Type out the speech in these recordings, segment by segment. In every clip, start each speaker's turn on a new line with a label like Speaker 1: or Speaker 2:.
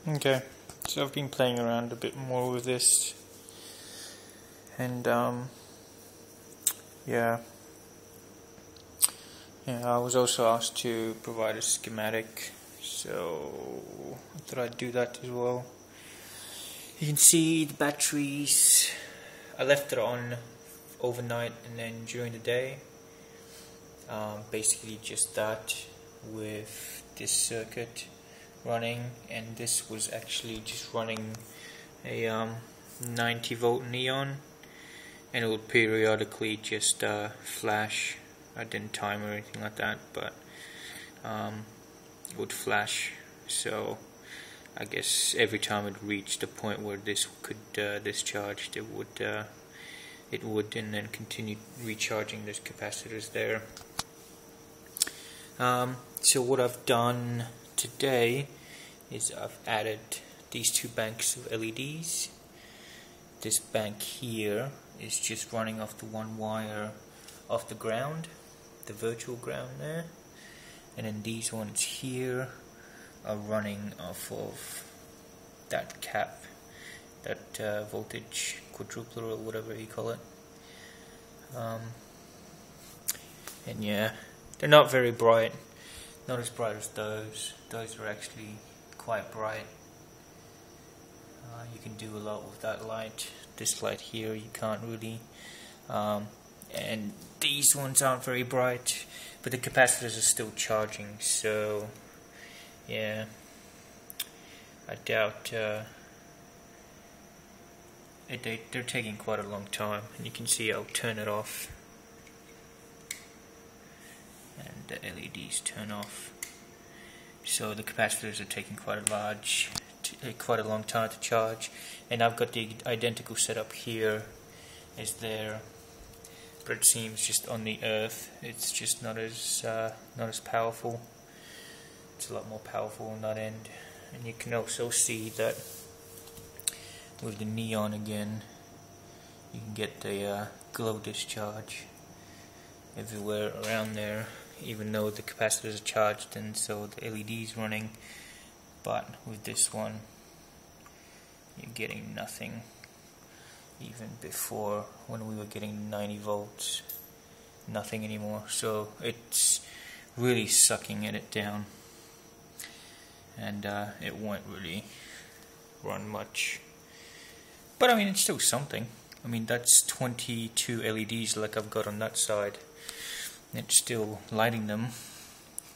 Speaker 1: Okay, so I've been playing around a bit more with this, and yeah, I was also asked to provide a schematic, so I thought I'd do that as well. You can see the batteries. I left it on overnight and then during the day. Basically just that with this circuit running, and this was actually just running a 90 volt neon, and it would periodically just flash. I didn't time or anything like that, but it would flash. So I guess every time it reached the point where this could discharge, it would and then continue recharging those capacitors there. So what I've done today is I've added these two banks of LEDs. This bank here is just running off the one wire off the ground, the virtual ground there, and then these ones here are running off of that cap, that voltage quadrupler or whatever you call it. And yeah, they're not very bright, not as bright as those. Those are actually quite bright. You can do a lot with that light. This light here you can't really. And these ones aren't very bright, but the capacitors are still charging, so yeah, I doubt they're taking quite a long time. And you can see I'll turn it off and the LEDs turn off, so the capacitors are taking quite a long time to charge. And I've got the identical setup here as there, but it seems just on the earth it's just not as powerful. It's a lot more powerful on that end. And you can also see that with the neon again, you can get the glow discharge everywhere around there, even though the capacitors are charged and so the LED is running. But with this one, you're getting nothing. Even before, when we were getting 90 volts, nothing anymore. So it's really sucking it down, and it won't really run much. But I mean, it's still something. I mean, that's 22 LEDs like I've got on that side. It's still lighting them,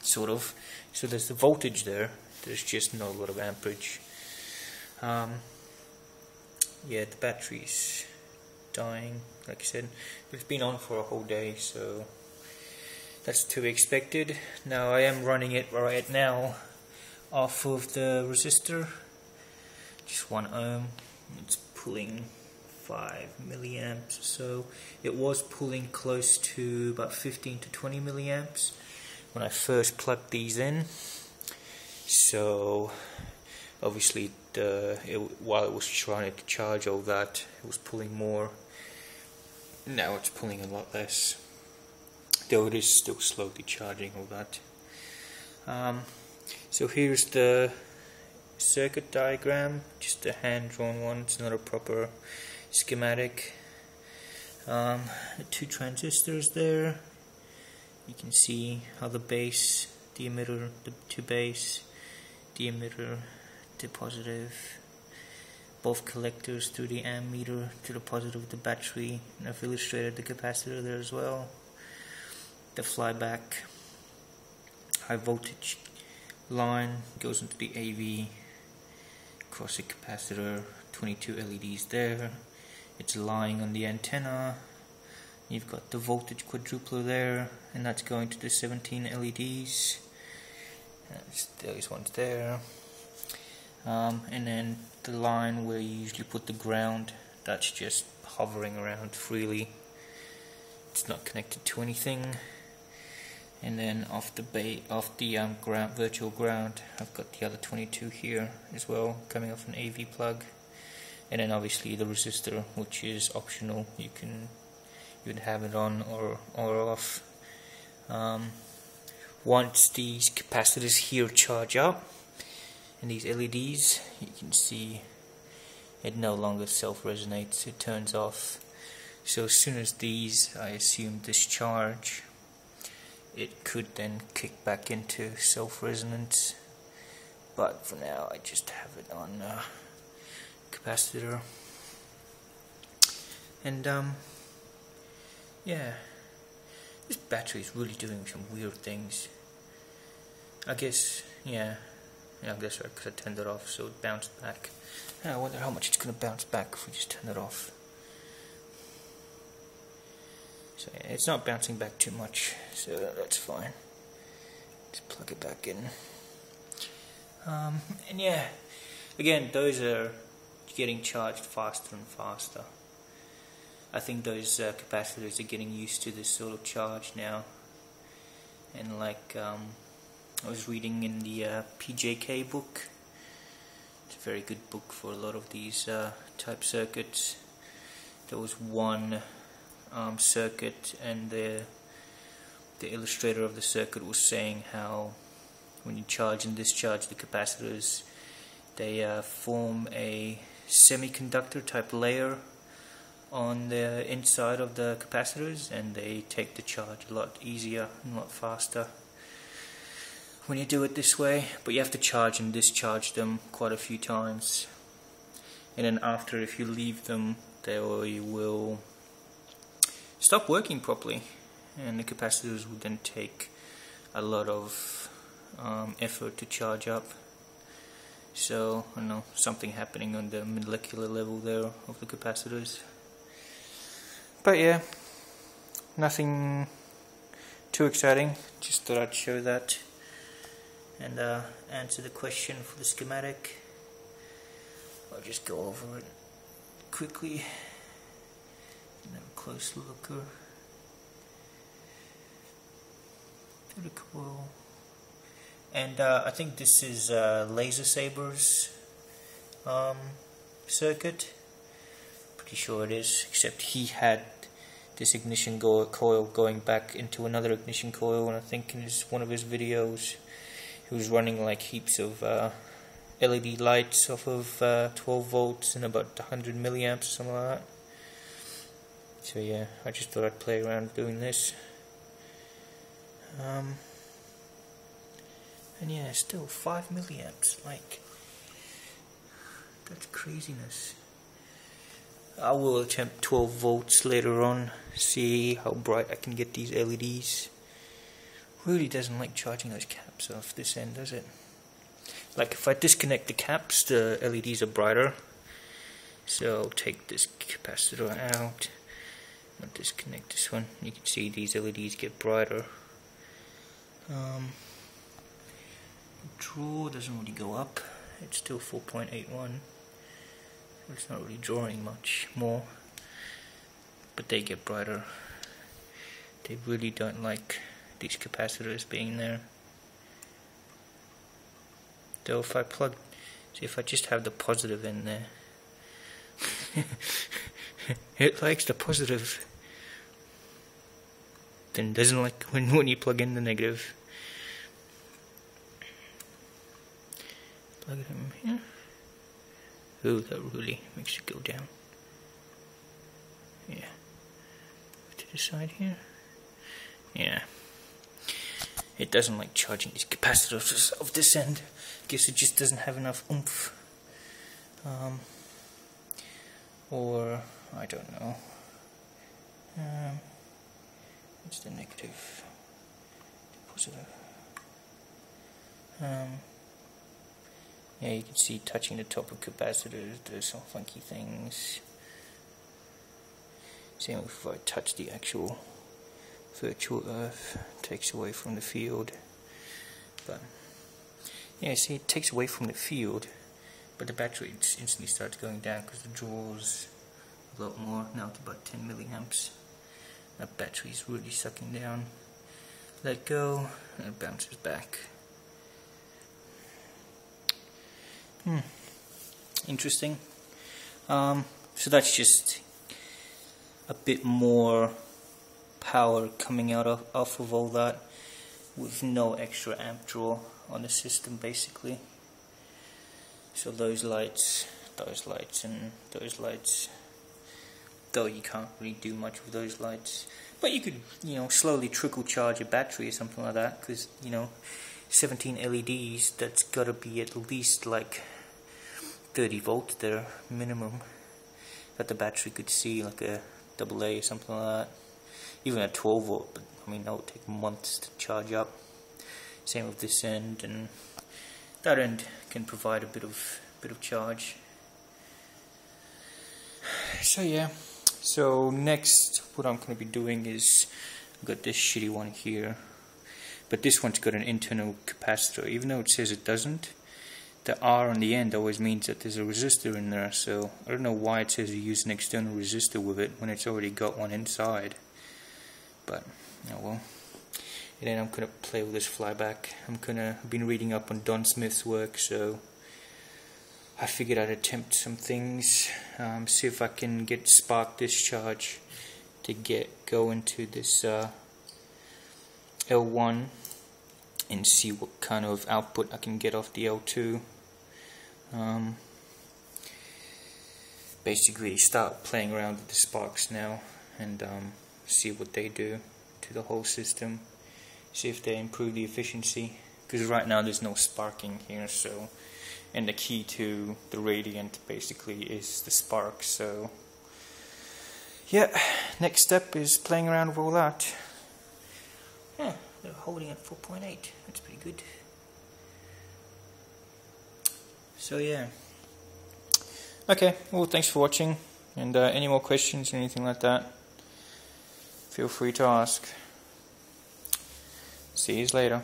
Speaker 1: sort of. So there's the voltage there. There's just not a lot of amperage. Yeah, the battery's dying, like I said. It's been on for a whole day, so that's to be expected. Now I am running it right now off of the resistor, just 1 ohm. It's pulling 5 milliamps or so. It was pulling close to about 15 to 20 milliamps when I first plugged these in. So obviously while it was trying to charge all that, it was pulling more. Now it's pulling a lot less, though it is still slowly charging all that. So here's the circuit diagram, just a hand-drawn one. It's not a proper schematic. The two transistors there. You can see how the base, the emitter, the to base, the emitter to positive, both collectors through the ammeter to the positive of the battery, and I've illustrated the capacitor there as well. The flyback high voltage line goes into the AV, across the capacitor, 22 LEDs there. It's lying on the antenna. You've got the voltage quadrupler there, and that's going to the 17 LEDs. That's those ones there. And then the line where you usually put the ground, that's just hovering around freely. It's not connected to anything. And then off the ground, virtual ground, I've got the other 22 here as well, coming off an AV plug. And then obviously the resistor, which is optional. You can have it on or off. Once these capacitors here charge up, And these LEDs, you can see it no longer self-resonates, it turns off. So as soon as these, I assume, discharge, it could then kick back into self-resonance. But for now I just have it on capacitor. And yeah, this battery is really doing some weird things. I guess, yeah, I guess right, because I turned it off, so it bounced back. I wonder how much it's going to bounce back if we just turn it off. So yeah, it's not bouncing back too much, so that's fine. Just plug it back in. And yeah, again, those are getting charged faster and faster. I think those capacitors are getting used to this sort of charge now. And like I was reading in the PJK book. It's a very good book for a lot of these type circuits. There was one circuit, and the illustrator of the circuit was saying how when you charge and discharge the capacitors, they form a semiconductor type layer on the inside of the capacitors, and they take the charge a lot easier and a lot faster when you do it this way. But you have to charge and discharge them quite a few times, and then after, if you leave them, they will stop working properly, and the capacitors will then take a lot of effort to charge up. So I don't know, something happening on the molecular level there of the capacitors. But yeah, nothing too exciting, just thought I'd show that and answer the question for the schematic. I'll just go over it quickly and have a close looker. Pretty cool. And I think this is Laser Saber's circuit. Pretty sure it is, except he had this ignition coil going back into another ignition coil, and I think in one of his videos he was running like heaps of LED lights off of 12 volts and about 100 milliamps or something like that. So yeah, I just thought I'd play around doing this. And yeah, still 5 milliamps, like, that's craziness. I will attempt 12 volts later on, see how bright I can get these LEDs. Really doesn't like charging those caps off this end, does it? Like if I disconnect the caps, the LEDs are brighter. So I'll take this capacitor out, I'll disconnect this one. You can see these LEDs get brighter. Draw doesn't really go up, it's still 4.81. It's not really drawing much more, but they get brighter. They really don't like these capacitors being there. Though if I plug, see, if I just have the positive in there, it likes the positive, then doesn't like when you plug in the negative. Plug it in here. Ooh, that really makes it go down. Yeah. To the side here. Yeah. It doesn't like charging these capacitors of this end. Guess it just doesn't have enough oomph. Or, I don't know. What's the negative? Positive. Yeah, you can see touching the top of capacitors, there's some funky things. Same if I touch the actual virtual earth, it takes away from the field. But yeah, see, it takes away from the field, but the battery instantly starts going down because it draws a lot more, now to about 10 milliamps. That battery is really sucking down. Let go, and it bounces back. Interesting. So that's just a bit more power coming out off of all that with no extra amp draw on the system, basically. So those lights, and those lights. Though you can't really do much with those lights, but you could, slowly trickle charge a battery or something like that. Because 17 LEDs, that's got to be at least like 30 volts there minimum that the battery could see, like a AA or something like that. Even a 12 volt, but I mean that would take months to charge up. Same with this end, and that end can provide a bit of charge. So yeah. So next, what I'm going to be doing is, I've got this shitty one here, but this one's got an internal capacitor. Even though it says it doesn't, the R on the end always means that there's a resistor in there. So I don't know why it says you use an external resistor with it when it's already got one inside. But oh well. And then I'm going to play with this flyback. I've been reading up on Don Smith's work, so I figured I'd attempt some things, see if I can get spark discharge to go into this L1 and see what kind of output I can get off the L2. Basically start playing around with the sparks now and see what they do to the whole system, see if they improve the efficiency, because right now there's no sparking here, so. And the key to the radiant basically is the spark. So yeah, next step is playing around with all that. Yeah, they're holding at 4.8. That's pretty good. So yeah. Okay, well thanks for watching, and any more questions or anything like that, feel free to ask. See you later.